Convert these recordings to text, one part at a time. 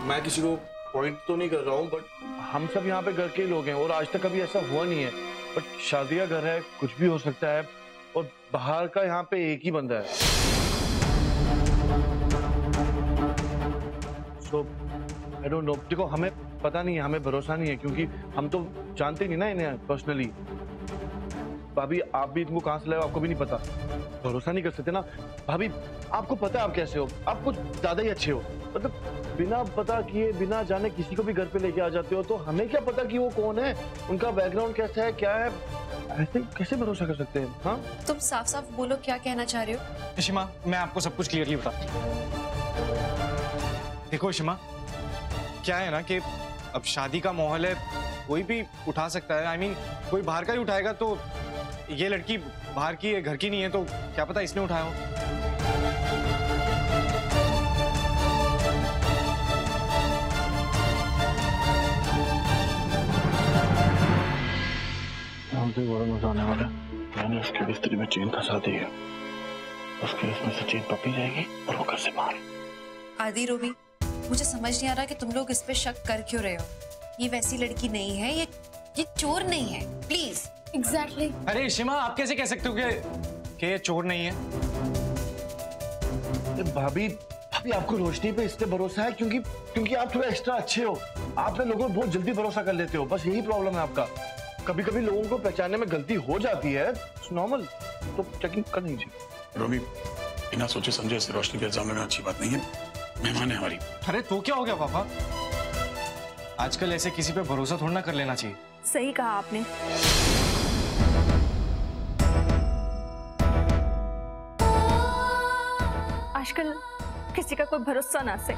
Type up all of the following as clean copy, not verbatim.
मैं किसी को पॉइंट तो नहीं कर रहा हूँ, बट हम सब यहाँ पे घर के लोग हैं और आज तक कभी ऐसा हुआ नहीं है। बट शादी का घर है, कुछ भी हो सकता है, और बाहर का यहाँ पे एक ही बंदा है। सो आई डोंट नो। देखो, हमें पता नहीं है, हमें भरोसा नहीं है, क्योंकि हम तो जानते नहीं ना इन्हें पर्सनली। भाभी, आप भी इनको कहाँ से लाए आपको भी नहीं पता, भरोसा नहीं कर सकते ना। भाभी, आपको पता है आप कैसे हो, आप कुछ ज्यादा ही अच्छे हो। मतलब बिना पता किए, बिना जाने किसी को भी घर पे लेके आ जाते हो, तो हमें क्या पता कि वो कौन है, उनका बैकग्राउंड कैसा है, क्या है, ऐसे कैसे भरोसा कर सकते हैं? हाँ, तुम साफ साफ बोलो, क्या कहना चाह रहे हो? इशिमा, मैं आपको सब कुछ क्लियरली बता। देखो इशिमा, क्या है ना कि अब शादी का माहौल है, कोई भी उठा सकता है। I mean, कोई बाहर का ही उठाएगा, तो ये लड़की बाहर की है, घर की नहीं है, तो क्या पता इसने उठाया हो। मुझे बड़ा मजा आने वाला है। मैंने उसके बिस्तर में चेन फंसा दी है, उसमें से चेन पकड़ी जाएगी और वो घर से बाहर। आदि, रूबी, मुझे समझ नहीं आ रहा कि तुम लोग इस पे शक कर क्यों रहे हो। ये वैसी लड़की नहीं है, ये चोर नहीं है, प्लीज। एग्जैक्टली। अरे इशिमा, आप कैसे कह सकते हो कि ये चोर नहीं है? भाभी, आपको रोशनी पे इसलिए भरोसा है क्योंकि आप थोड़ा एक्स्ट्रा अच्छे हो। आप ना लोगों को बहुत जल्दी भरोसा कर लेते हो, बस यही प्रॉब्लम है आपका। कभी कभी लोगों को पहचानने में गलती हो जाती है, नॉर्मल, तो चेकिंग कर लीजिए। रोबी, बिना सोचे समझे इसे रोशनी के इल्जाम लेना अच्छी बात नहीं है, मेहमान है हमारी। अरे तो क्या हो गया पापा, आजकल ऐसे किसी पे भरोसा थोड़ा ना कर लेना चाहिए। सही कहा आपने। आजकल किसी का कोई भरोसा ना से।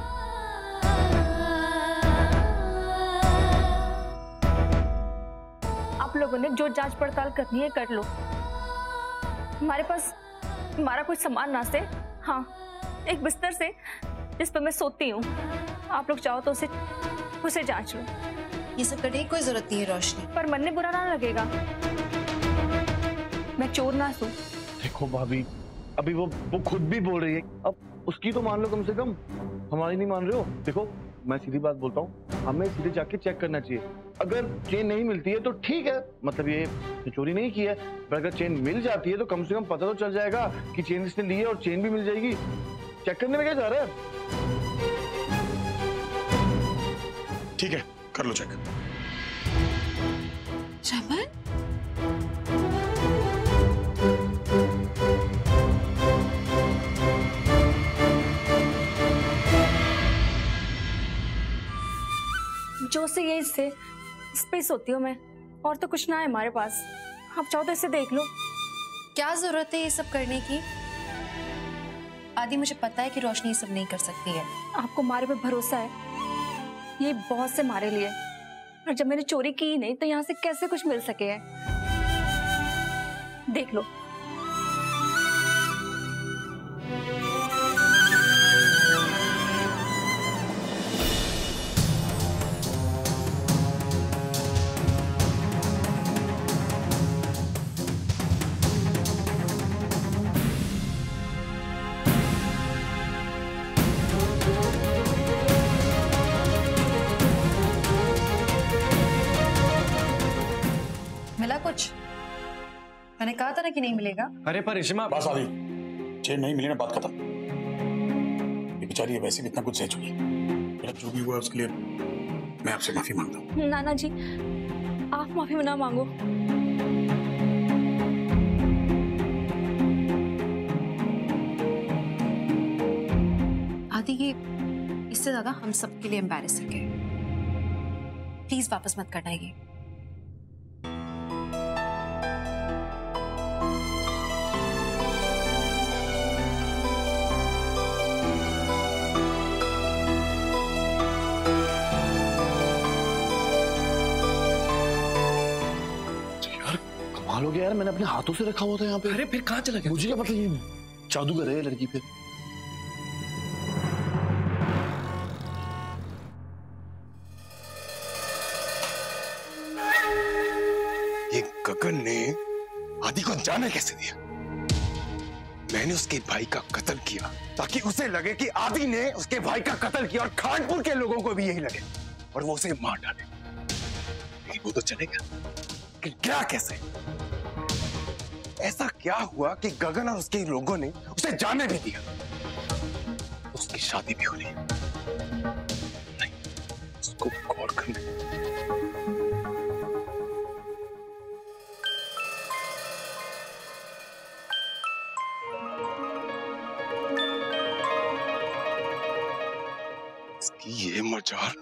आप लोगों ने जो जांच पड़ताल करनी है कर लो। हमारे पास हमारा कोई सामान ना से, हाँ, एक बिस्तर से जिस पर मैं सोती हूँ। आप लोग चाहो तो उसे जांच लो। ये सब करने की कोई जरूरत नहीं है रोशनी। पर मन में बुरा ना लगेगा, मैं चोर ना हूँ। देखो भाभी, अभी वो खुद भी बोल रही है, अब उसकी तो मान लो कम से कम, हमारी नहीं मान रहे हो। देखो, मैं सीधी बात बोलता हूँ, हमें सीधे जाके चेक करना चाहिए। अगर चेन नहीं मिलती है तो ठीक है, मतलब ये चोरी नहीं की है, पर अगर चेन मिल जाती है तो कम से कम पता तो चल जाएगा कि चेन इसने ली है, और चेन भी मिल जाएगी। चेक करने में क्या जा रहा है? ठीक है, कर लो चेक। शबन, जो से ये इससे स्पेस होती हूँ मैं, और तो कुछ ना है हमारे पास। आप चाहो तो इसे देख लो। क्या जरूरत है ये सब करने की? आदि, मुझे पता है कि रोशनी ये सब नहीं कर सकती है। आपको हमारे पे भरोसा है, ये बहुत से हमारे लिए, और जब मैंने चोरी की ही नहीं तो यहाँ से कैसे कुछ मिल सके है। देख लो। मिला कुछ? मैंने कहा था ना कि नहीं मिलेगा। अरे पर इशिमा, बस आदि, चेन नहीं मिली ना, बात खत्म। ये बेचारी वैसे भी इतना कुछ सह चुकी है, मेरा जो भी हुआ उसके लिए मैं आपसे माफी मांगता हूँ। नाना जी, आप माफी ना मांगो। आदि, ये इससे ज्यादा हम सबके लिए एम्बैरेसिंग है। प्लीज वापस मत करना ये। कमाल हो गया यार, मैंने अपने हाथों से रखा हुआ था यहाँ पे। अरे फिर कहाँ चला गया? मुझे क्या पता, ये जादूगर है लड़की। फिर ये गगन ने आदि को जाने कैसे दिया? मैंने उसके भाई का कत्ल किया, ताकि उसे लगे कि आदि ने उसके भाई का कत्ल किया और खानपुर के लोगों को भी यही लगे और वो उसे मार डाले। लेकिन वो तो चलेगा कि क्या, कैसे? ऐसा क्या हुआ कि गगन और उसके लोगों ने उसे जाने भी दिया? उसकी शादी भी हो रही है। नहीं, उसको गौर करने। इसकी ये मजाल।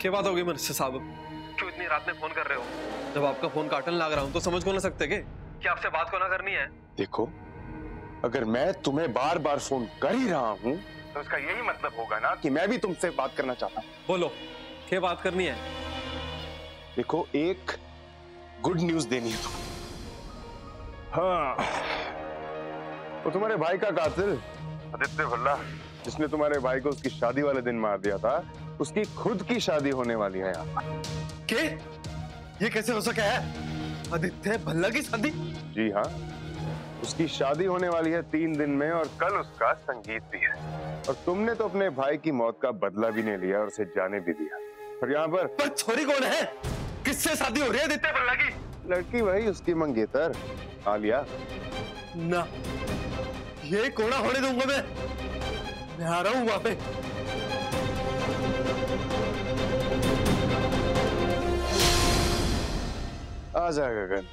क्या बात होगी मिनिस्टर साहब? क्यों इतनी रात में फोन कर रहे हो? जब आपका फोन काटने लग रहा हूं तो समझ को ना सकते क्या आपसे बात को ना करनी है? देखो, अगर मैं तुम्हें बार बार फोन कर ही रहा हूं तो इसका यही मतलब होगा ना कि मैं भी तुमसे बात करना चाहता हूं। बोलो, क्या बात करनी है? देखो, एक गुड न्यूज देनी है तुम्हें। हाँ, वो तुम्हारे भाई का कातिल आदित्य भल्ला, जिसने तुम्हारे भाई को उसकी शादी वाले दिन मार दिया था, उसकी खुद की शादी होने वाली है यहाँ। क्या? ये कैसे हो सका है? आदित्य भल्ला की शादी? जी हाँ, उसकी शादी होने वाली है 3 दिन में और कल उसका संगीत भी है। और तुमने तो अपने भाई की मौत का बदला भी नहीं लिया और उसे जाने भी दिया। और यहाँ पर छोरी कौन है? किससे शादी हो रही है आदित्य भल्ला की? लड़की वही उसकी मंगेतर आलिया। ना, ये कोड़ा होने दूंगा मैं आ रहा हूँ वहां पे। आजा गगन,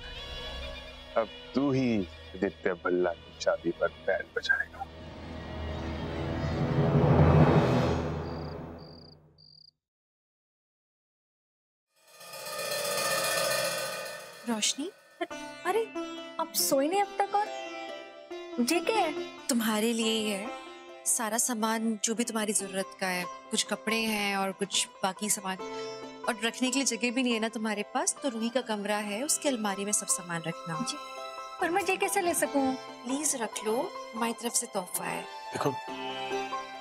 अब तू ही आदित्य भल्ला की शादी पर बैल बजाएगा। रोशनी, अरे आप सोई नहीं अब तक? और जी क्या है? तुम्हारे लिए ही है। सारा सामान जो भी तुम्हारी जरूरत का है, कुछ कपड़े हैं और कुछ बाकी सामान, और रखने के लिए जगह भी नहीं है ना तुम्हारे पास, तो रूही का कमरा है, उसकी अलमारी में सब सामान रखना। जी, पर मैं ये कैसे ले सकूं? प्लीज रख लो, हमारी तरफ से तोहफा है। देखो,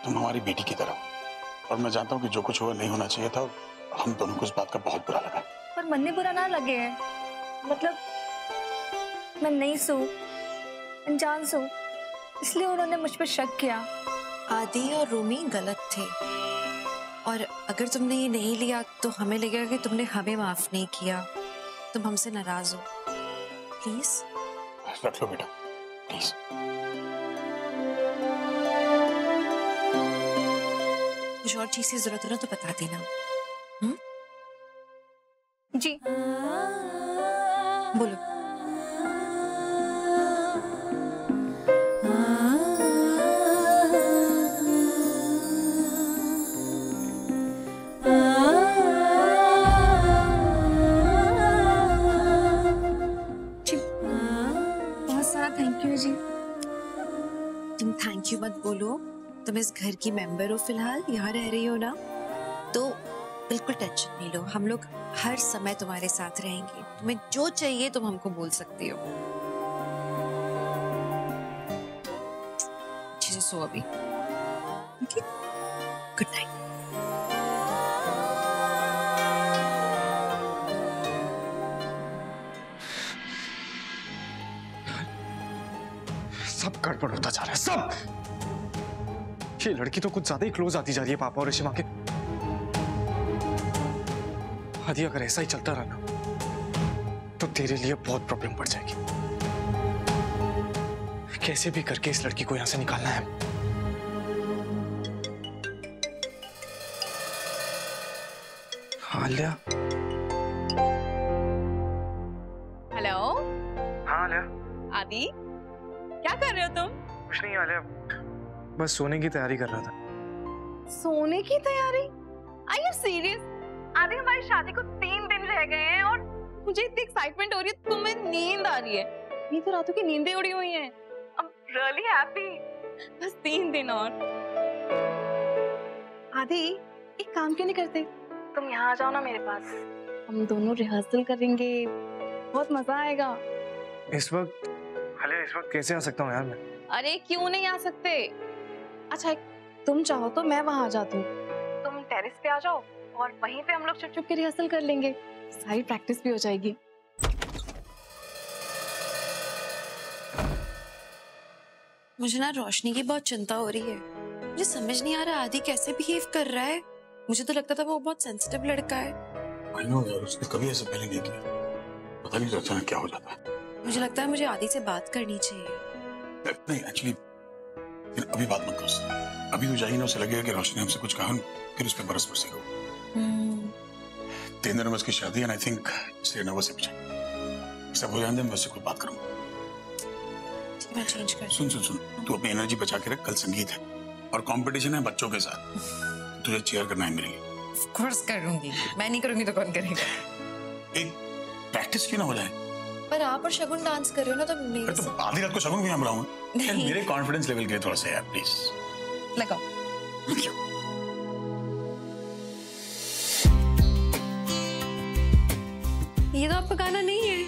तुम हमारी बेटी की तरह हो और मैं जानता हूँ कि जो कुछ हुआ नहीं होना चाहिए था। हम दोनों को इस बात का बहुत बुरा लगा। पर मन में बुरा ना लगे है, मतलब मैं नहीं सो, अनजान सो, इसलिए उन्होंने मुझ पर शक किया। आदि और रूमी गलत थे, और अगर तुमने ये नहीं लिया तो हमें लगेगा कि तुमने हमें माफ नहीं किया, तुम हमसे नाराज हो। प्लीज रख लो बेटा, प्लीज। कुछ और चीज की जरूरत हो ना तो बता देना। जी बोलो। थैंक यू जी। तुम थैंक यू मत बोलो, तुम इस घर की मेंबर हो, फिलहाल यहाँ रह रही हो ना, तो बिल्कुल टेंशन नहीं लो, हम लोग हर समय तुम्हारे साथ रहेंगे। तुम्हें जो चाहिए तुम हमको बोल सकती हो। अच्छे से सो अभी, ओके? Good night. सब गड़बड़ होता जा रहा है, सब। ये लड़की तो कुछ ज्यादा ही क्लोज आती जा रही है पापा और ऋषिमा के। आदि, अगर ऐसा ही चलता रहा ना तो तेरे लिए बहुत प्रॉब्लम पड़ जाएगी। कैसे भी करके इस लड़की को यहां से निकालना है। आलिया। हेलो। हाँ आलिया। आदि, क्या कर रहे हो तुम? कुछ नहीं आलिया, बस सोने की तैयारी कर रहा था। सोने की तैयारी? Are you serious? आदि, हमारी शादी को 3 दिन रह गए हैं और मुझे इतनी एक्साइटमेंट हो रही है, तुम्हें नींद आ रही है। ये तो रातों की नींदें उड़ी हुई हैं। I'm really happy। बस 3 दिन और। आदि, एक काम क्यों नहीं करते? तुम यहाँ आ जाओ ना मेरे पास, हम दोनों रिहर्सल करेंगे, बहुत मजा आएगा। इस वक्त कैसे आ सकता हूँ यार मैं? अरे क्यों नहीं आ सकते? अच्छा, तुम चाहो तो मैं वहां आ जाती हूँ। तुम टेरेस टेरेस पे आ जाओ और वहीं पे हम लोग चुप चुप के रिहर्सल कर लेंगे, सारी प्रैक्टिस भी हो जाएगी। मुझे ना रोशनी की बहुत चिंता हो रही है। मुझे समझ नहीं आ रहा आदि कैसे बिहेव कर रहा है। मुझे तो लगता था वो बहुत सेंसिटिव लड़का है। आई नो यार, उसने कभी ऐसे पहले नहीं किया, पता नहीं अचानक क्या हो जाता है। मुझे लगता है मुझे आदि से बात करनी चाहिए। नहीं एक्चुअली अभी बात मत कर उससे। अभी तो जाएगी ना, उसे लगेगा कि रोशनी हमसे कुछ कहा, फिर उस पर बरस बरसेगा। 3 दिन में उसकी शादी है, आई थिंक इसलिए नर्वस है। सब हो जाने दे, मैं उससे कोई बात करूंगा। मैं चेंज कर। सुन सुन सुन, तू अपनी एनर्जी बचा के रख, कल संगीत है और कंपटीशन है बच्चों के साथ, तुझे चीयर करना है मेरे लिए। ऑफ कोर्स करूंगी, मैं नहीं करूंगी तो कौन करेगा। एक प्रैक्टिस क्यों ना हो जाए? पर आप और शगुन डांस कर रहे हो ना, तो मेरे तो आधी रात को शगुन भी यहाँ बुलाऊंगा। नहीं। मेरे कॉन्फिडेंस लेवल के लिए थोड़ा सा यार प्लीज लगाओ। ये तो आपका गाना नहीं है।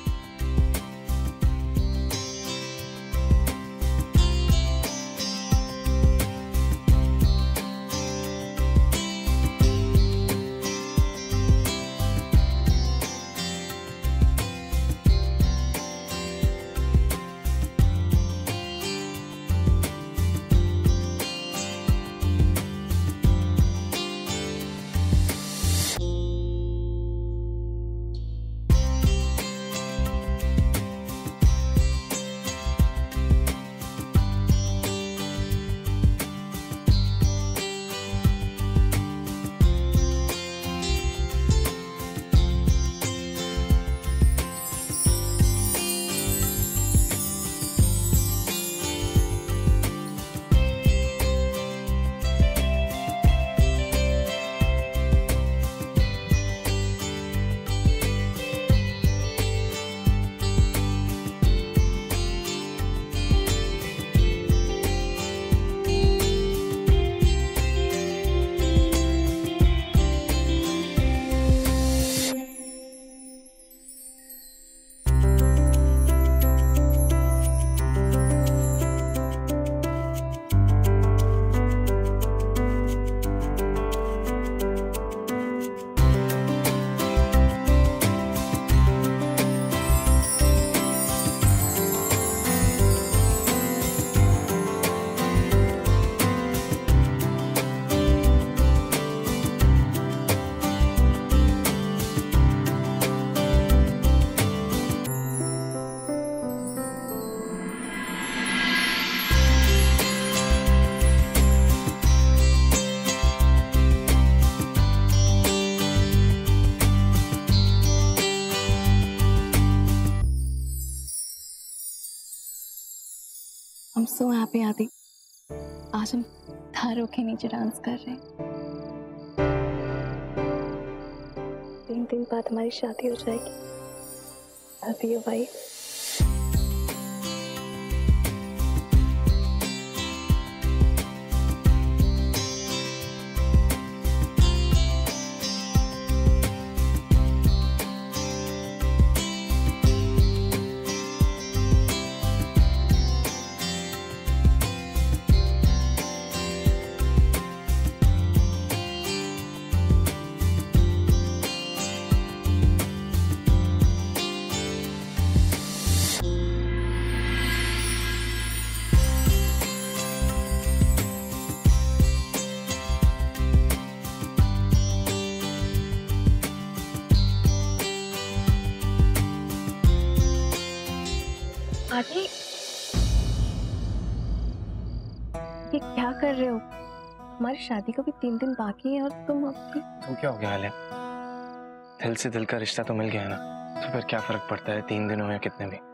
I'm so happy आदि, आज हम धारों के नीचे डांस कर रहे हैं। 3 दिन बाद हमारी शादी हो जाएगी। I'll be your wife. आदि, ये क्या कर रहे हो? हमारी शादी को भी 3 दिन बाकी है और तुम अभी। तो क्या हो गया हाल है? दिल से दिल का रिश्ता तो मिल गया है ना, तो फिर क्या फर्क पड़ता है 3 दिन हो या कितने भी।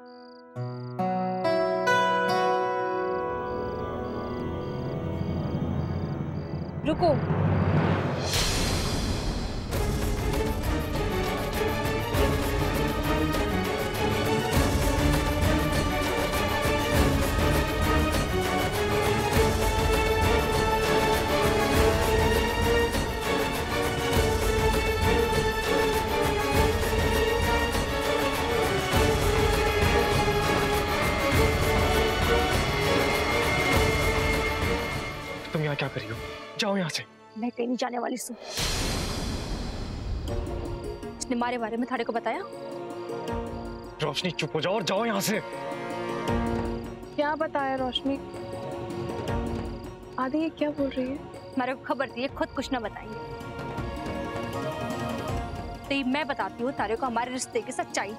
रुको, तुम यहाँ क्या कर रही हो? जाओ यहाँ से। मैं कहीं नहीं जाने वाली सू। इसने हमारे बारे में थारे को बताया? रोशनी चुप हो जाओ और जाओ यहाँ से। क्या बताया रोशनी? आदि ये क्या बोल रही है? हमारे को खबर थी ये खुद कुछ ना बताएंगे, तो ये मैं बताती हूँ तारे को हमारे रिश्ते की सच्चाई।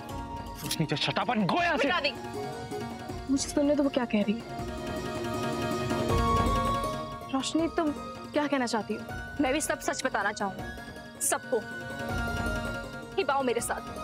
रोशनी जो शटापन गो यहाँ से। बता दे। मुझे सुनने तो वो क्या कह रही है। रोशनी तुम क्या कहना चाहती हो? मैं भी सब सच बताना चाहूँ सबको। हिबाओ मेरे साथ।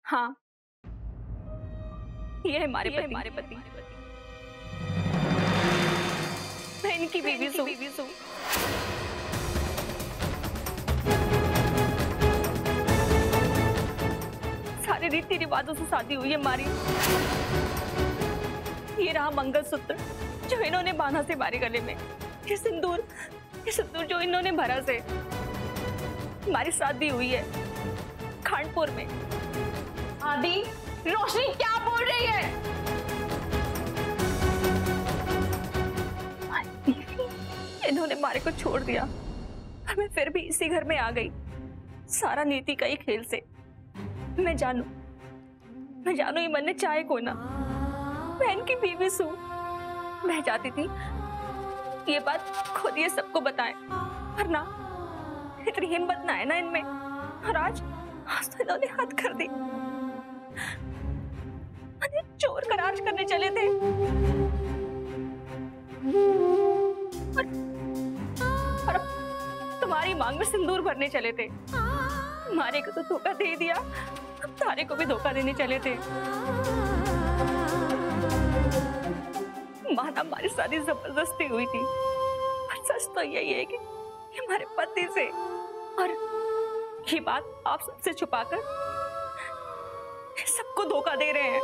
हाँ, ये है हमारे पति। मैं इनकी बीवी हूँ। सारे रीति रिवाजों से शादी हुई है हमारी। ये रहा मंगलसूत्र जो इन्होंने बांधा से हमारे गले में। ये सिंदूर जो इन्होंने भरा से। हमारी शादी हुई है खानपुर में। आदि, रोशनी क्या बोल रही है? इन्होंने हमारे को छोड़ दिया और मैं फिर भी इसी घर में आ गई, सारा नीति का ही खेल से। मैं जानू ये मन ने चाहे को ना, मैं इनकी बीवी हूँ। मैं चाहती थी ये बात खुद ये सबको बताएं, पर ना इतनी हिम्मत ना है ना इनमें। और आज तो इन्होंने हद कर दी। चोर का राज करने चले थे और तुम्हारी मांग में सिंदूर भरने चले थे। हमारे को तो धोखा दे दिया, अब तारे को भी धोखा देने चले थे। माना हमारी शादी जबरदस्ती हुई थी, पर सच तो यही है कि हमारे पति से, और ये बात आप सबसे छुपाकर सबको धोखा दे रहे हैं।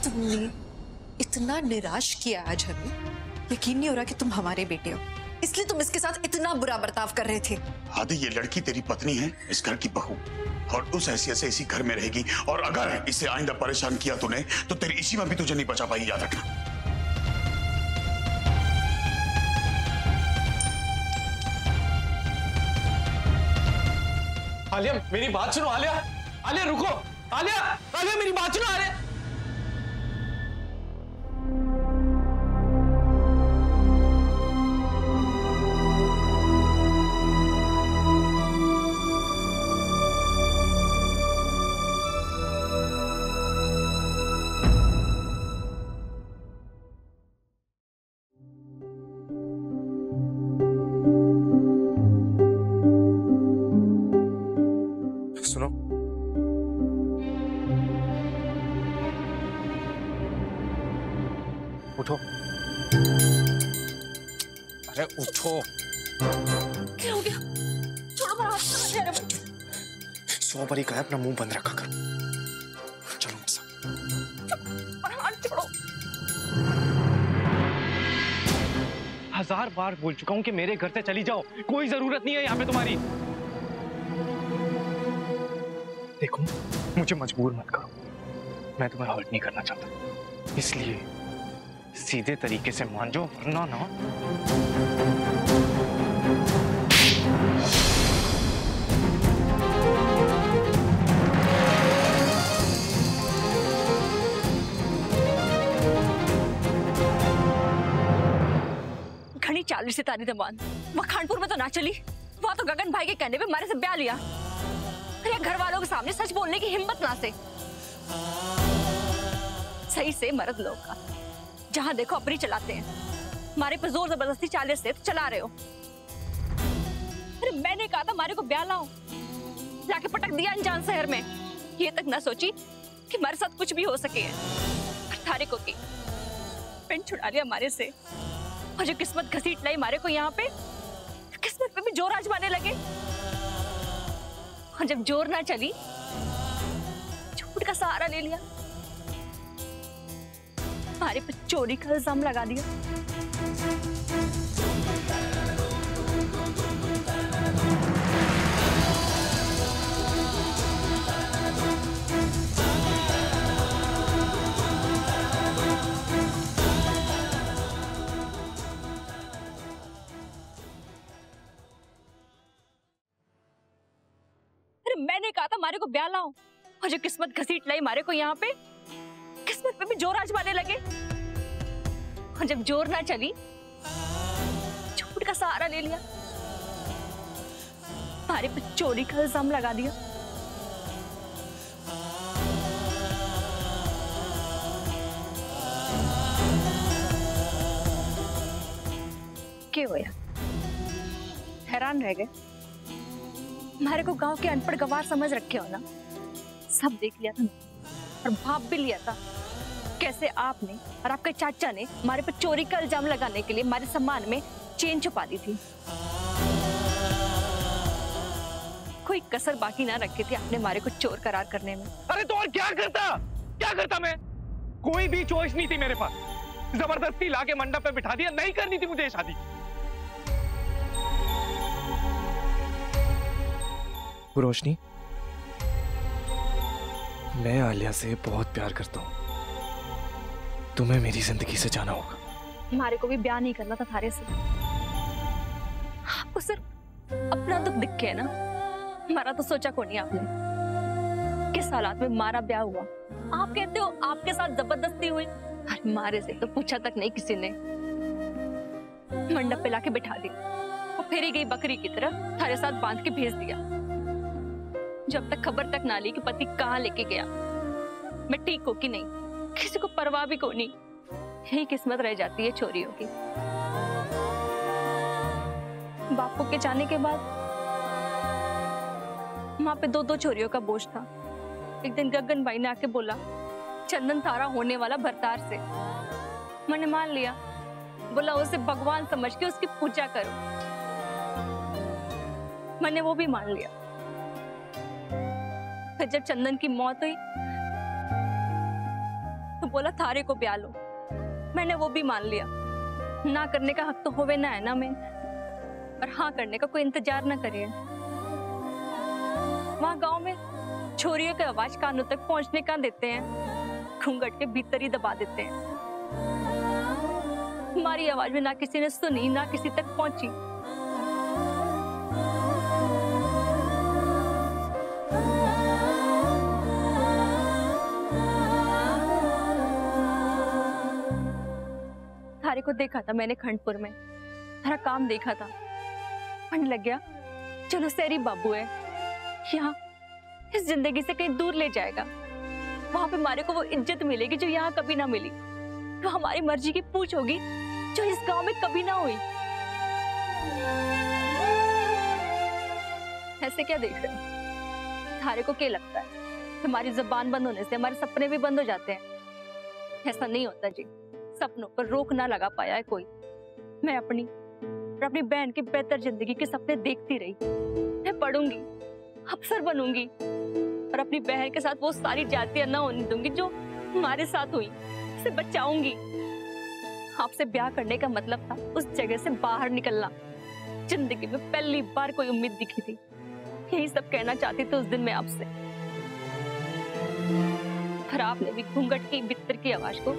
तुमने इतना निराश किया आज हमें, यकीन नहीं हो रहा कि तुम हमारे बेटे हो, इसलिए तुम इसके साथ इतना बुरा बर्ताव कर रहे थे। आदि, ये लड़की तेरी पत्नी है, इस घर की बहू, और उस हैसियत से इसी घर में रहेगी। और अगर इसे आइंदा परेशान किया तूने तो तेरी इसी में भी तुझे नहीं बचा पाई, याद रखना। आलिया मेरी बात सुनो। आलिया रुको। आलिया मेरी बात सुनो। आलिया सुनो। उठो। अरे उठो। क्या हो गया? छोड़ो मेरा हाथ। सौ बारी कहा अपना मुंह बंद रखा करो। चलो मेरे साथ। और हाथ छोड़ो। 1000 बार बोल चुका हूं कि मेरे घर से चली जाओ, कोई जरूरत नहीं है यहाँ पे तुम्हारी। देखो मुझे मजबूर मत करो, मैं तुम्हें हर्ट नहीं करना चाहता, इसलिए सीधे तरीके से मान जाओ, वरना ना। घनी 40 सितारी दमान वहाँ खानपुर में तो ना चली, वहाँ तो गगन भाई के कहने पे हमारे से ब्याह लिया। अरे घर वालों के सामने सच बोलने की हिम्मत ना से। सही से मर्द लोग का जहां देखो अपनी चलाते हैं, हमारे पे जोर जबरदस्ती चाले से तो चला रहे हो। अरे मैंने कहा था हमारे को ब्याह लाओ, लाके पटक दिया अनजान शहर में। ये तक ना सोची कि हमारे साथ कुछ भी हो सके पर तारिक की पेन छुड़ा लिया हमारे से, और जो किस्मत घसीट लाई हमारे को यहाँ पे, तो किस्मत पे भी जोर आजमाने लगे, और जब जोर ना चली झूठ का सहारा ले लिया, हमारे पे चोरी का इल्जाम लगा दिया। मैंने कहा था मारे को ब्याह लाओ, और जो किस्मत घसीट लाई मारे को यहाँ पे, किस्मत पे भी जोर आजमाने लगे, और जब जोर ना चली झूठ का सहारा ले लिया, मारे पे चोरी का इल्जाम लगा दिया। क्या हुआ? हैरान रह गए? हमारे को गांव के अनपढ़ गवार समझ रखे हो ना? सब देख लिया था और भाप भी लिया था कैसे आपने और आपके चाचा ने हमारे पर चोरी का इल्जाम लगाने के लिए हमारे सम्मान में चेन छुपा दी थी। कोई कसर बाकी ना रखी थी आपने हमारे को चोर करार करने में। अरे तो और क्या करता मैं? कोई भी चॉइस नहीं थी मेरे पास, जबरदस्ती लाके मंडप पे बिठा दिया। नहीं करनी थी मुझे ये शादी। रोशनी, मैं आलिया से बहुत प्यार करता हूँ, तुम्हें मेरी जिंदगी से जाना होगा। हमारे को भी ब्याह नहीं करना था थारे से, आपको सिर्फ अपना दुख दिख के ना, हमारा तो सोचा को नहीं आपने। किस हालात में हमारा ब्याह हुआ आप कहते हो आपके साथ जबरदस्ती हुई? अरे हमारे से तो पूछा तक नहीं किसी ने, मंडप पे लाके बिठा दिया और फेरी गई बकरी की तरह थारे साथ बांध के भेज दिया। जब तक खबर तक ना ली कि पति कहाँ लेके गया, मैं ठीक हो कि नहीं, किसी को परवाह भी को नहीं। यही किस्मत रह जाती है चोरियों की। बापू के जाने के बाद वहां पे दो चोरियों का बोझ था। एक दिन गगन भाई ने आके बोला चंदन तारा होने वाला भरतार से। मैंने मान लिया, बोला उसे भगवान समझ के उसकी पूजा करो। मैंने वो भी मान लिया। फिर जब चंदन की मौत हुई तो बोला थारे को ब्याह लो। मैंने वो भी मान लिया। ना करने का हक तो होवे ना है ना मैं, और हाँ करने का कोई इंतजार ना करे। वहां गांव में छोरियों की आवाज कानों तक पहुंचने का देते हैं, घूंघट के भीतर ही दबा देते हैं। हमारी आवाज में ना किसी ने सुनी, ना किसी तक पहुंची। थारे को देखा था मैंने खंडपुर में, थारा काम देखा था। मन लग गया चलो सैरी बाबू है, यहाँ इस जिंदगी से कहीं दूर ले जाएगा। वहां पे हमारे को वो इज्जत मिलेगी जो यहाँ कभी ना मिली। तो हमारी मर्जी की पूछ होगी जो इस गांव में कभी ना हुई। ऐसे क्या देख रहे हो? थारे को क्या लगता है हमारी जुबान बंद होने से हमारे सपने भी बंद हो जाते हैं? ऐसा नहीं होता जी। सपनों पर रोक ना लगा पाया है कोई। मैं अपनी और अपनी बहन की बेहतर जिंदगी के सपने देखती रही। मैं पढ़ूंगी, अफसर बनूंगी, और अपनी बहन के साथ वो सारी जातियां ना होने दूंगी जो हमारे साथ हुई। उसे बचाऊंगी। आपसे ब्याह करने का मतलब था उस जगह से बाहर निकलना। जिंदगी में पहली बार कोई उम्मीद दिखी थी। यही सब कहना चाहती थी उस दिन मैं आपसे, पर आपने भी घूंघट की भीतर की आवाज को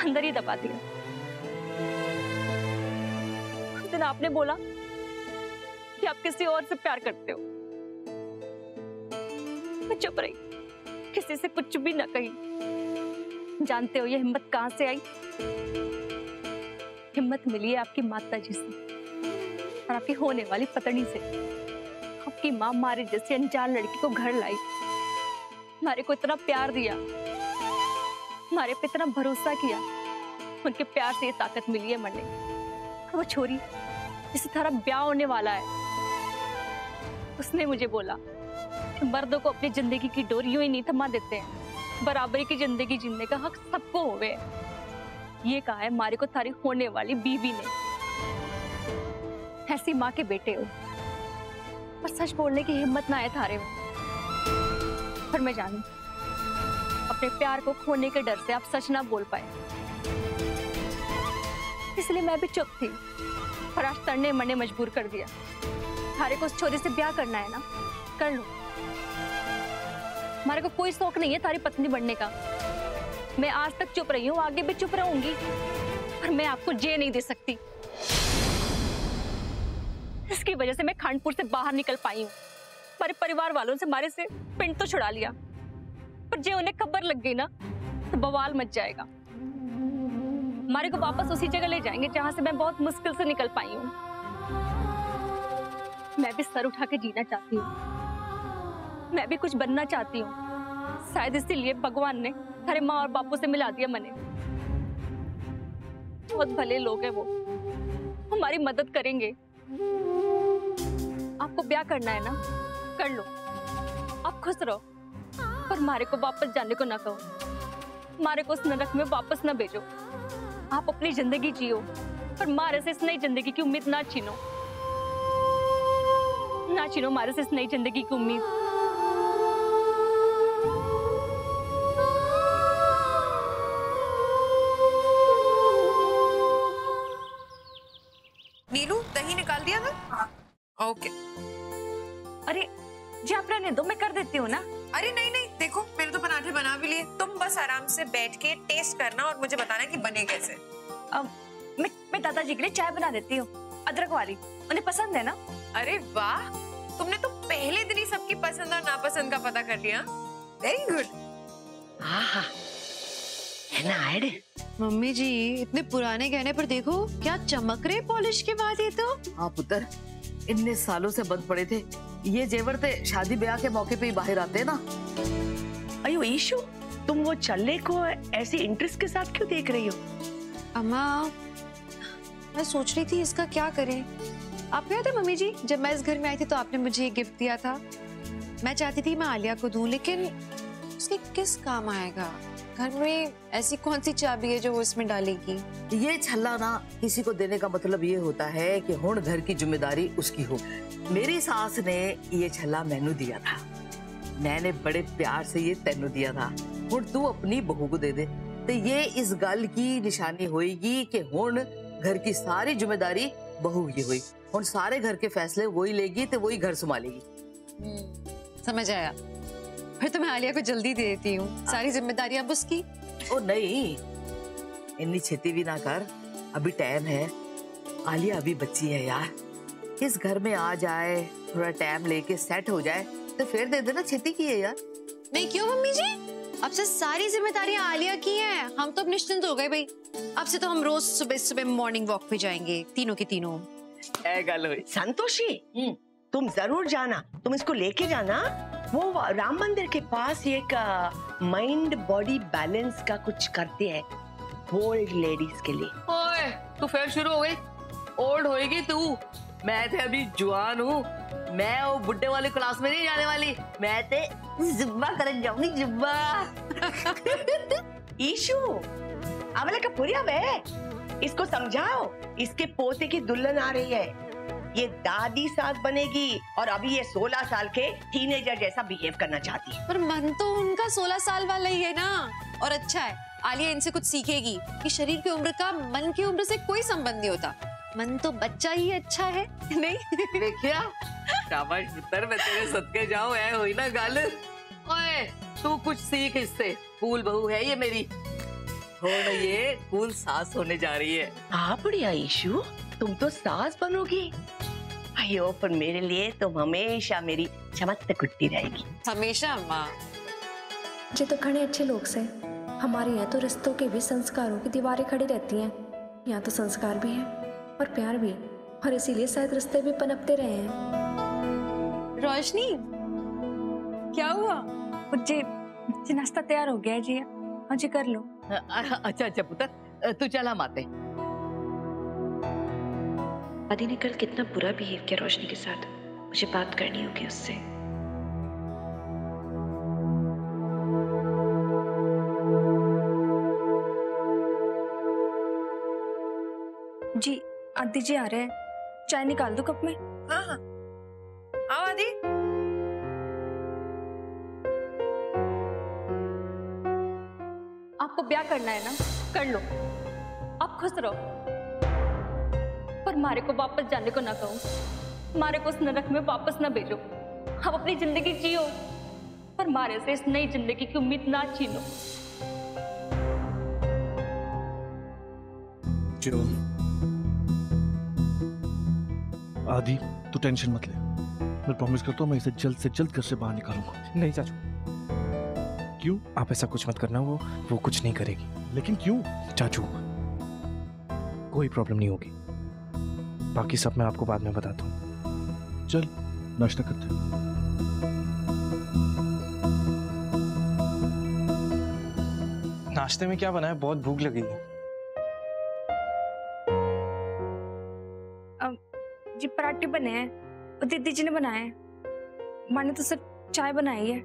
अंदर ही दबा दिया। उस दिन आपने बोला कि आप किसी और से प्यार करते हो। मैं चुप रही, किसी से कुछ भी ना कही। जानते हो ये हिम्मत कहां से आई? हिम्मत मिली है आपकी माता जी से और आपकी होने वाली पतनी से। आपकी माँ मारे जैसी अनजान लड़की को घर लाई, हमारे को इतना प्यार दिया, हमारे पे इतना भरोसा किया। उनके प्यार से ये ताकत मिली है मरने। वो छोरी जिसे थारा ब्याह होने वाला है, उसने मुझे बोला कि मर्दों को अपनी जिंदगी की डोर यूं ही नहीं थमा देते हैं, बराबरी की जिंदगी जीने का हक सबको होवे। ये कहा है मारे को थारी होने वाली बीवी ने। ऐसी माँ के बेटे हो, पर सच बोलने की हिम्मत ना है थारे में। पर मैं जानू अपने प्यार को खोने के डर से आप सच ना बोल पाए, इसलिए मैं भी चुप थी। पर आज तड़ने मरने मजबूर कर दिया। थारे को उस छोरी से ब्याह करना है ना, कर लो। हमारे को कोई शौक नहीं है थारी पत्नी बनने का। मैं आज तक चुप रही हूँ, आगे भी चुप रहूंगी, पर मैं आपको जे नहीं दे सकती। इसकी वजह से मैं खानपुर से बाहर निकल पाई हूँ। हमारे परिवार वालों से हमारे से पिंड तो छुड़ा लिया, पर जे उन्हें खबर लग गई ना तो बवाल मच जाएगा। हमारे को वापस उसी जगह ले जाएंगे जहां से मैं बहुत मुश्किल से निकल पाई हूँ। मैं भी सर उठा के जीना चाहती हूँ, मैं भी कुछ बनना चाहती हूँ। शायद इसीलिए भगवान ने हमारे माँ और बापू से मिला दिया मने। बहुत भले लोग हैं वो, हमारी मदद करेंगे। आपको ब्याह करना है ना, कर लो, आप खुश रहो, पर मारे को वापस जाने को ना कहो। मारे को उस नरक में वापस ना भेजो। आप अपनी जिंदगी जियो, पर मारे से इस नई जिंदगी की उम्मीद ना छीनो। ना छीनो मारे से इस नई जिंदगी की उम्मीद। नीलू दही निकाल दिया था? ओके। अरे जी आप रहने दो, मैं कर देती हूँ ना। अरे नहीं नहीं, देखो मैंने तो पराठे बना भी लिए। तुम बस आराम से बैठ के टेस्ट करना और मुझे बताना कि बने कैसे। मैं दादाजी के लिए चाय बना देती हूँ, अदरक वाली, उन्हें पसंद है ना। अरे वाह, तुमने तो पहले दिन ही सबकी पसंद और नापसंद का पता कर लिया। Very good. हाँ है ना ऐड। मम्मी जी इतने पुराने गहने पर देखो क्या चमक रहे पॉलिश के बाद। ये तो हाँ पुत्र, इतने सालों से बंद पड़े थे। ये जेवर थे शादी ब्याह के मौके पे ही बाहर आते ना। अयो ईशु, तुम वो चल्ले को ऐसी इंटरेस्ट के साथ क्यों देख रही हो? अम्मा मैं सोच रही थी इसका क्या करें। आप याद है मम्मी जी जब मैं इस घर में आई थी तो आपने मुझे ये गिफ्ट दिया था। मैं चाहती थी मैं आलिया को दूं, लेकिन उसके किस काम आएगा। घर में ऐसी कौन सी चाबी है जो वो इसमें डालेगी। ये छल्ला ना किसी को देने का मतलब ये होता है कि हुण घर की जिम्मेदारी उसकी हो। मेरी सास ने ये छल्ला मैनू दिया था, मैंने बड़े प्यार से ये तेनू दिया था। हुण तू अपनी बहू को दे दे तो ये इस गल की निशानी होएगी कि हुण घर की सारी जिम्मेदारी बहू की हुई। हुण सारे घर के फैसले वही लेगी तो वही घर संभालेगी। समझ आया। फिर तो मैं आलिया को जल्दी दे देती हूँ, सारी जिम्मेदारी अब उसकी। ओ नहीं, इतनी छेती भी ना कर, अभी टाइम है। आलिया अभी बच्ची है यार, इस घर में आ जाए, थोड़ा टाइम लेके सेट हो जाए तो फिर दे देना। छेती की है यार। नहीं क्यों मम्मी जी, अब से सारी जिम्मेदारियां आलिया की हैं। हम तो अब निश्चिंत हो गए भाई। अब से तो हम रोज सुबह सुबह मॉर्निंग वॉक पे जाएंगे, तीनों के तीनों। गल हुई। संतोषी, तुम जरूर जाना, तुम इसको लेके जाना। वो राम मंदिर के पास एक माइंड बॉडी बैलेंस का कुछ करते हैं ओल्ड लेडीज के लिए। ओए तू फिर शुरू हो गई। ओल्ड होएगी तू, मैं तो अभी जवान हूँ। मैं वो बुड्ढे वाली क्लास में नहीं जाने वाली, मैं तो जुब्बा करने जाऊंगी, जुब्बा। ईशु अमला का पुरिया वे, इसको समझाओ, इसके पोते की दुल्हन आ रही है। ये दादी सास बनेगी और अभी ये 16 साल के टीनेजर जैसा बिहेव करना चाहती है। पर मन तो उनका 16 साल वाला ही है ना। और अच्छा है आलिया इनसे कुछ सीखेगी कि शरीर की उम्र का मन की उम्र से कोई संबंध नहीं होता। मन तो बच्चा ही अच्छा है। नहीं देखिया, शाबाश पुत्र, मैं तेरे सदके जाऊं। है हुई ना गल। ओए तू कुछ सीख इससे। कूल बहू है ये मेरी, और ये कूल सास होने जा रही है। हाँ बढ़िया ईशु, तुम तो सास बनोगी। अयो पर मेरे लिए तुम हमेशा मेरी चमकती कुट्टी रहेगी। हमेशा माँ। ये तो घने अच्छे लोग से। हमारे यहाँ तो रिश्तों के भी संस्कारों की दीवारें खड़ी रहती हैं। यहाँ तो संस्कार भी है और प्यार भी, और इसीलिए शायद रिश्ते भी पनपते रहे हैं। रोशनी क्या हुआ? जी नाश्ता तैयार हो गया है जी, हाँ जी कर लो। अच्छा अच्छा पुत्र, तू चला माते। आदि ने कल कितना बुरा बिहेव किया रोशनी के साथ, मुझे बात करनी होगी उससे। जी आदि जी आ रहे हैं, चाय निकाल दो कप में। हाँ हाँ, आओ आदि। आपको ब्याह करना है ना, कर लो, आप खुश रहो, पर मारे को वापस जाने को ना कहो, मारे को उस नरक में वापस ना भेजो। आप अपनी जिंदगी जियो, पर मारे से इस नई जिंदगी की उम्मीद ना छीनो। आदि तू टेंशन मत ले, मैं प्रॉमिस करता हूँ मैं इसे जल्द से जल्द घर से बाहर निकालूंगा। नहीं चाचू, क्यों? आप ऐसा कुछ मत करना, वो कुछ नहीं करेगी। लेकिन क्यों? चाचू कोई प्रॉब्लम नहीं होगी, बाकी सब मैं आपको बाद में बताता हूँ। चल नाश्ता करते हैं। नाश्ते में क्या बना है? बहुत भूख लगी है। जी पराठे बने हैं, और दीदी जी ने बनाए हैं, माँ ने तो सिर्फ चाय बनाई है।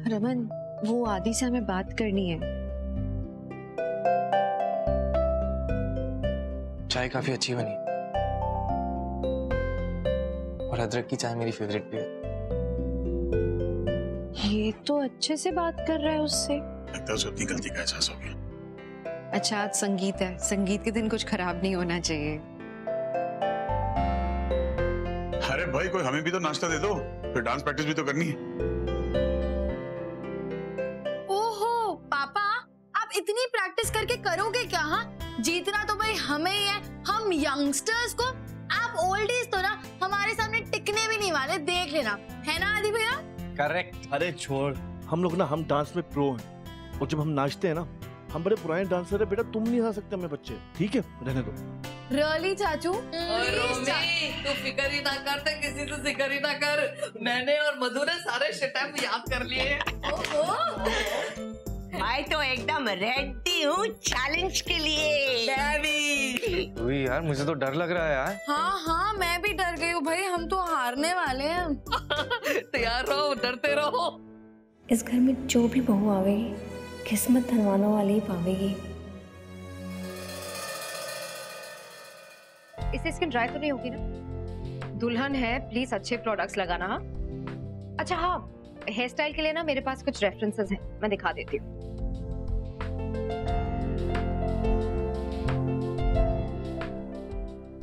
रमन, वो आदि से हमें बात करनी है। चाय काफी अच्छी बनी और अदरक की चाय मेरी फेवरेट भी है। ये तो अच्छे से बात कर रहा है उससे। लगता है उसे अपनी गलती का एहसास हो गया। अच्छा आज संगीत है, संगीत के दिन कुछ खराब नहीं होना चाहिए। अरे भाई कोई हमें भी तो नाश्ता दे दो, फिर डांस प्रैक्टिस भी तो करनी है। ओहो पापा, आप इतनी प्रैक्टिस करके करोगे क्या? हाँ, जीतना तो भाई हमें ही है, हम यंगस्टर्स को। आप ओल्डीज तो ना हमारे सामने टिकने भी नहीं वाले, देख लेना, है ना आदि भैया? करेक्ट। अरे छोड़, हम लोग ना हम डांस में प्रो हैं, और जब हम नाचते हैं ना हम बड़े पुराने डांसर है बेटा, तुम नहीं आ सकते हमें बच्चे, ठीक है? रहने दो। रियली चाचू? तू फिक्र ही ना कर, किसी से जिक्र ही ना कर, मैंने और मधु ने सारे स्टेप याद कर लिए। मैं तो एकदम रेडी हूँ चैलेंज के लिए। यार मुझे तो डर लग रहा है यार। हाँ हाँ, मैं भी डर गई हूँ भाई, हम तो हारने वाले हैं। तैयार रहो, डरते रहो। इस घर में जो भी बहू आवेगी, किस्मत धनवानों वाली ही पावेगी। इससे स्किन ड्राई तो नहीं होगी ना? दुल्हन है, प्लीज अच्छे प्रोडक्ट्स लगाना। हाँ अच्छा, हाँ हेयर स्टाइल के लिए ना मेरे पास कुछ रेफरेंसेस हैं, मैं दिखा देती हूँ।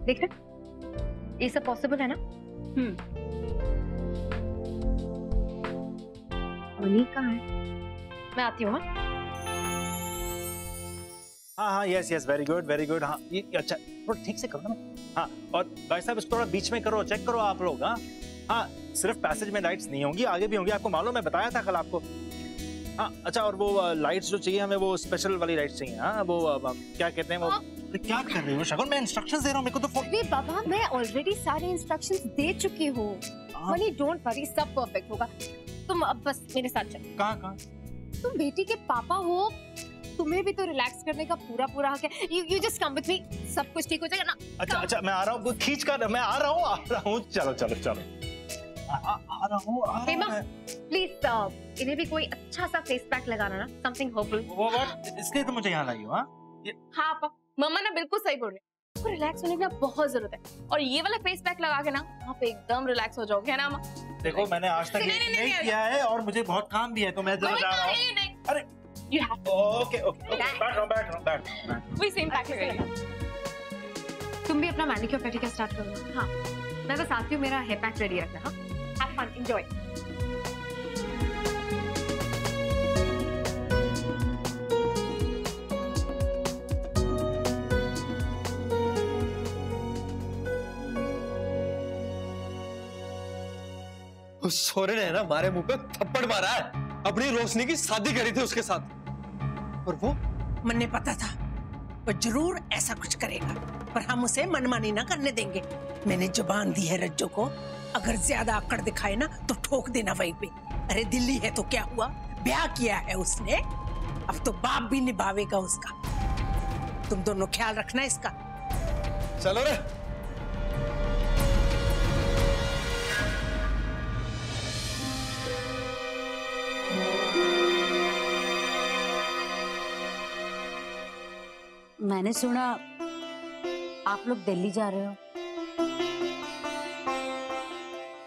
देख रहे, ये सब पॉसिबल है ना? अनीक कहाँ है? मैं आती हूँ। हाँ यस यस, वेरी गुड। हाँ ये अच्छा, थोड़ा ठीक से करो ना। हाँ, और भाई साहब इसको थोड़ा बीच में करो, चेक करो आप लोग। हाँ सिर्फ पैसेज में लाइट्स नहीं होंगी, आगे भी होंगी, आपको मालूम है, बताया था कल आपको। हाँ अच्छा, और वो लाइट्स जो चाहिए हमें, वो स्पेशल वाली लाइट्स चाहिए। हाँ वो क्या कहते हैं वो? क्या कर रही हो शगुन? मैं इंस्ट्रक्शंस दे रहा हूँ, मेरे को तो अरे बाबा, मैं ऑलरेडी सारे इंस्ट्रक्शंस दे चुकी हूँ। मनी डोंट वरी, सब परफेक्ट होगा। तुम अब बस मेरे साथ चलो। कहाँ? तुम बेटी के पापा हो, तुम्हें भी तो रिलैक्स करने का पूरा हक है। You just come with me, सब कुछ ठीक हो जाएगा ना? अच्छा मैं आ रहा हूँ, खींच कर मैं आ रहा हूँ। चलो आ रहा हूँ। हेमा प्लीज इन्हें भी कोई अच्छा सा फेस पैक लगाना ना, समथिंग हर्बल। वो इसलिए तो मुझे यहाँ लाई हो। हाँ पापा, मम्मा ना बिल्कुल सही बोल रही है, तो रिलैक्स होने की ना बहुत जरूरत है, और ये वाला फेस पैक लगा के ना आप एकदम रिलैक्स हो जाओगे, है ना? देखो मैंने आज तक नहीं किया है, और मुझे बहुत काम भी है, तो मैं जरा जा रहा हूँ। अरे ओके बैठ रहा हूँ। वही सेम पैक लगाइए। तुम भी अपना मैनिक्योर पेडिक्योर स्टार्ट करो। हाँ मैं बस आती हूँ, मेरा हेयर पैक रेडी रखना। हाँ हैव फन, एंजॉय। सोरे ने ना हमारे मुंह पे थप्पड़ मारा है, अपनी रोशनी की शादी करी थी उसके साथ, और वो मन्ने पता था वो जरूर ऐसा कुछ करेगा, पर हम उसे मनमानी ना करने देंगे। मैंने जुबान दी है रज्जो को, अगर ज्यादा अकड़ दिखाए ना तो ठोक देना वहीं पे। अरे दिल्ली है तो क्या हुआ, ब्याह किया है उसने, अब तो बाप भी निभावेगा उसका। तुम दोनों ख्याल रखना इसका। चलो रे। मैंने सुना आप लोग दिल्ली जा रहे हो।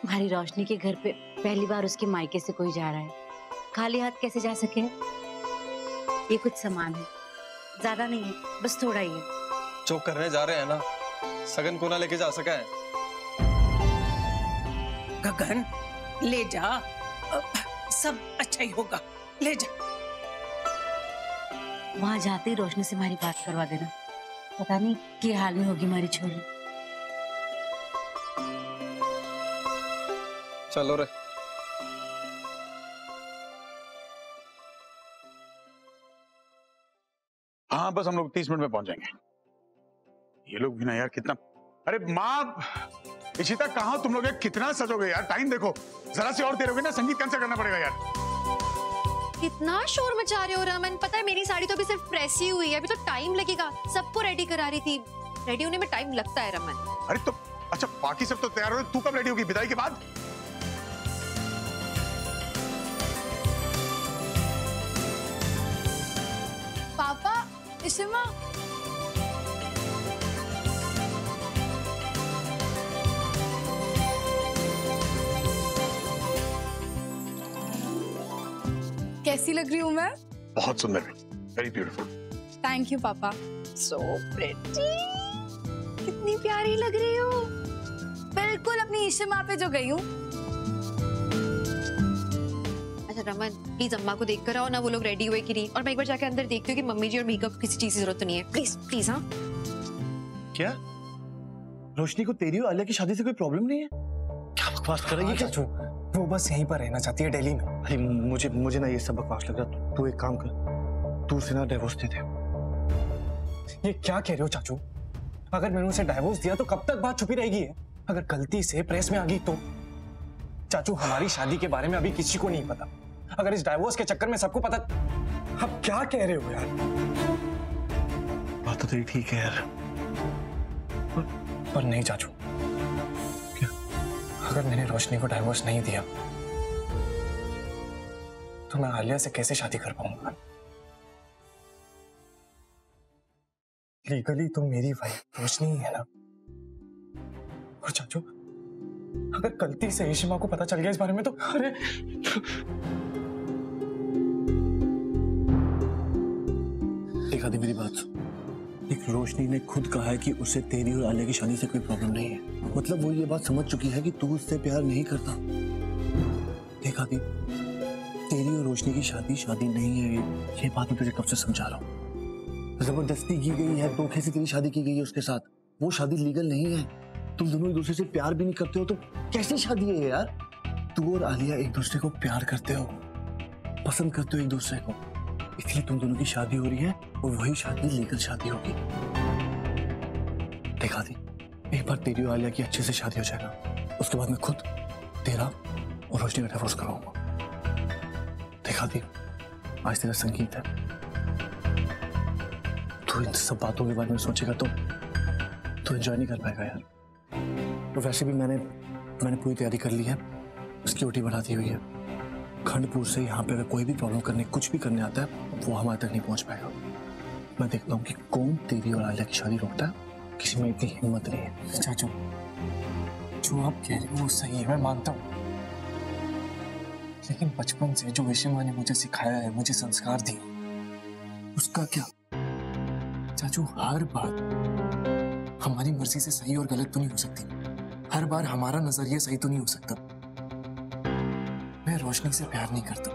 हमारी रोशनी के घर पे पहली बार उसके मायके से कोई जा रहा है। खाली हाथ कैसे जा सके? ये कुछ सामान है, ज्यादा नहीं है, बस थोड़ा ही है। जो करने जा रहे हैं ना, सगन को ना लेके जा सका है। गगन ले जा, सब अच्छा ही होगा, ले जा। वहां जाते ही रोशनी से हमारी बात करवा देना। पता नहीं क्या हाल में होगी हमारी छोरी। चलो रे। हाँ बस हम लोग 30 मिनट में पहुंच जाएंगे। ये लोग भी ना यार कितना, अरे माँ इशिता कहाँ तुम लोग यार, कितना सजोगे यार, टाइम देखो, जरा सी और देर होगी ना संगीत कैंसिल करना पड़ेगा यार। कितना शोर मचा रहे हो रमन, पता है मेरी साड़ी तो अभी सिर्फ प्रेस ही हुई है, अभी तो टाइम लगेगा। सबको रेडी करा रही थी, रेडी होने में टाइम लगता है रमन। अरे तो अच्छा बाकी सब तो तैयार हो, तू कब रेडी होगी? विदाई के बाद? पापा, इशिमा, कैसी लग रही हूँ मैं? बहुत सुंदर, वेरी ब्यूटीफुल। थैंक यू पापा। सो प्रिटी, कितनी प्यारी लग रही हो, बिल्कुल अपनी इशिमा पे जो गई हूँ। अच्छा रमन प्लीज अम्मा को देख कर आओ ना, वो लोग रेडी हुए कि नहीं, और मैं एक बार जाके अंदर देखती हूँ कि मम्मी जी और मीका को किसी चीज की जरूरत तो नहीं है। Please please. हाँ क्या रोशनी को तेरी और आलिया की शादी से कोई प्रॉब्लम नहीं है? क्या बकवास कर रही है चाचू? वो बस यहीं पर रहना चाहती है दिल्ली में। अरे मुझे ना ये सब बकवास लग रहा। तू एक काम कर, तू उसे ना डिवोर्स दे दे। ये क्या कह रहे हो चाचू? अगर मैंने उसे डाइवोर्स दिया तो कब तक बात छुपी रहेगी? अगर गलती से प्रेस में आ गई तो? चाचू हमारी शादी के बारे में अभी किसी को नहीं पता, अगर इस डाइवोर्स के चक्कर में सबको पता। आप क्या कह रहे हो यार? बात तो तेरी ठीक है यार, पर नहीं चाचू। क्या? अगर मैंने रोशनी को डाइवोर्स नहीं दिया तो मैं आलिया से कैसे शादी कर पाऊंगा? लीगली तो मेरी वाइफ रोशनी ही है ना। और चाचू अगर गलती से इशिमा को पता चल गया इस बारे में तो? अरे देखा दी मेरी बात। एक रोशनी ने खुद कहा है कि उसे तेरी और आलिया की शादी से कोई प्रॉब्लम नहीं है। मतलब वो ये बात समझ चुकी है कि तू उससे प्यार नहीं करता। देखा दी, तेरी और रोशनी की शादी नहीं है, ये बात मैं तुझे कब से समझा रहा हूँ। जबरदस्ती की गई है, धोखे से तेरी शादी की गई है उसके साथ। वो शादी लीगल नहीं है। तुम दोनों एक दूसरे से प्यार भी नहीं करते हो तो कैसी शादी है यार? तू और आलिया एक दूसरे को प्यार करते हो, पसंद करते हो एक दूसरे को, इसलिए तुम दोनों की शादी हो रही है और वही शादी लीगल शादी होगी। देखा दी, एक बार तेरी और आलिया की अच्छे से शादी हो जाएगा, उसके बाद मैं खुद तेरा और रोशनी का डिवोर्स कराऊंगा। देखा दी, आज तेरा संगीत है, तू इन सब बातों के बारे में सोचेगा तो एंजॉय नहीं कर पाएगा यार। तो वैसे भी मैंने पूरी तैयारी कर ली है, सिक्योरिटी बढ़ा दी हुई है। खंडपुर से यहाँ पे अगर कोई भी प्रॉब्लम करने, कुछ भी करने आता है, वो हमारे तक नहीं पहुँच पाएगा। मैं देखता हूँ कि कौन तेरी और आलिया की शादी रोकता है। किसी में इतनी हिम्मत नहीं है। चाचू जो आप कह रहे हो वो सही है, मैं मानता हूँ, लेकिन बचपन से जो इशिमा ने मुझे सिखाया है, मुझे संस्कार दिए, उसका क्या? चाचू हर बात हमारी मर्जी से सही और गलत तो नहीं हो सकती, हर बार हमारा नजरिया सही तो नहीं हो सकता। मैं रोशनी से प्यार नहीं करता,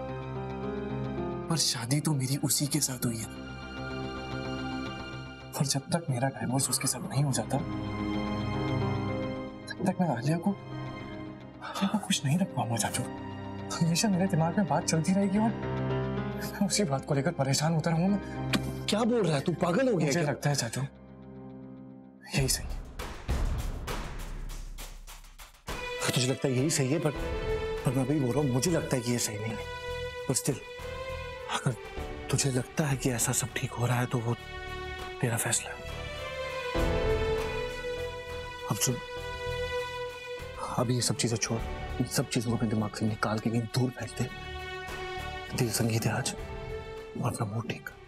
पर शादी तो मेरी उसी के साथ हुई है, और जब तक मेरा डाइवोर्स उसके साथ नहीं हो जाता तब तक मैं आलिया को खुश नहीं रख पाऊंगा। चाचू हमेशा मेरे दिमाग में बात चलती रहेगी और मैं उसी बात को लेकर परेशान होता रहूंगा। मैं क्या बोल रहा है तू? पागल हो गया? मुझे लगता है चाचू यही सही है। तुझे लगता है यही सही है, पर मैं भी बोल रहा हूँ, मुझे लगता है कि ये सही नहीं है। पर स्टिल अगर तुझे लगता है कि ऐसा सब ठीक हो रहा है तो वो मेरा फैसला है। अब सुन, अभी ये सब चीजें छोड़, इन सब चीजों को अपने दिमाग से निकाल के कहीं दूर फेंक दे। दिल संगीत है आज, और अपना मूड ठीक कर।